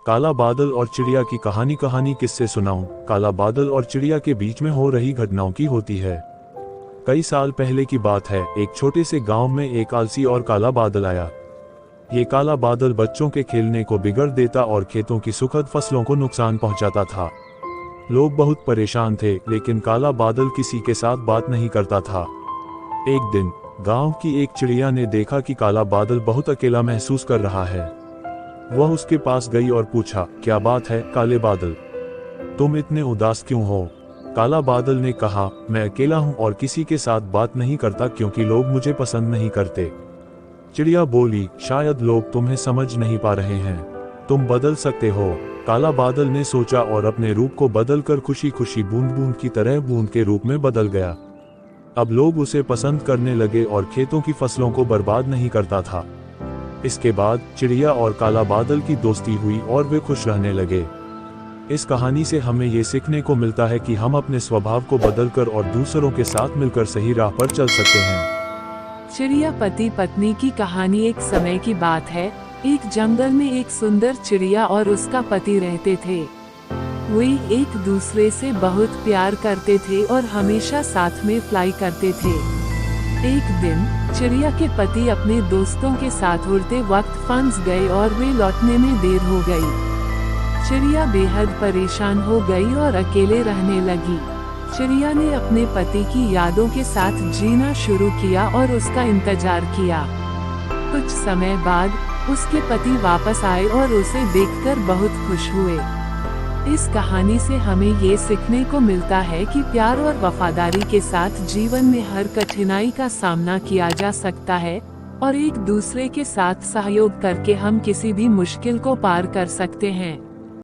काला बादल और चिड़िया की कहानी किससे सुनाऊं। काला बादल और चिड़िया के बीच में हो रही घटनाओं की होती है। कई साल पहले की बात है, एक छोटे से गांव में एक आलसी और काला बादल आया। ये काला बादल बच्चों के खेलने को बिगाड़ देता और खेतों की सुखद फसलों को नुकसान पहुंचाता था। लोग बहुत परेशान थे, लेकिन काला बादल किसी के साथ बात नहीं करता था। एक दिन गांव की एक चिड़िया ने देखा कि काला बादल बहुत अकेला महसूस कर रहा है। वह उसके पास गई और पूछा, क्या बात है काले बादल, तुम इतने उदास क्यों हो। काला बादल ने कहा, मैं अकेला हूं और किसी के साथ बात नहीं करता क्योंकि लोग मुझे पसंद नहीं करते। चिड़िया बोली, शायद लोग तुम्हें समझ नहीं पा रहे हैं, तुम बदल सकते हो। काला बादल ने सोचा और अपने रूप को बदलकर खुशी खुशी बूंद बूंद की तरह बूंद के रूप में बदल गया। अब लोग उसे पसंद करने लगे और खेतों की फसलों को बर्बाद नहीं करता था। इसके बाद चिड़िया और काला बादल की दोस्ती हुई और वे खुश रहने लगे। इस कहानी से हमें ये सीखने को मिलता है कि हम अपने स्वभाव को बदलकर और दूसरों के साथ मिलकर सही राह पर चल सकते हैं। चिड़िया पति पत्नी की कहानी। एक समय की बात है, एक जंगल में एक सुंदर चिड़िया और उसका पति रहते थे। वे एक दूसरे से बहुत प्यार करते थे और हमेशा साथ में फ्लाई करते थे। एक दिन चिड़िया के पति अपने दोस्तों के साथ उड़ते वक्त फंस गए और वे लौटने में देर हो गई। चिड़िया बेहद परेशान हो गई और अकेले रहने लगी। चिड़िया ने अपने पति की यादों के साथ जीना शुरू किया और उसका इंतजार किया। कुछ समय बाद उसके पति वापस आए और उसे देखकर बहुत खुश हुए। इस कहानी से हमें ये सीखने को मिलता है कि प्यार और वफादारी के साथ जीवन में हर कठिनाई का सामना किया जा सकता है और एक दूसरे के साथ सहयोग करके हम किसी भी मुश्किल को पार कर सकते हैं।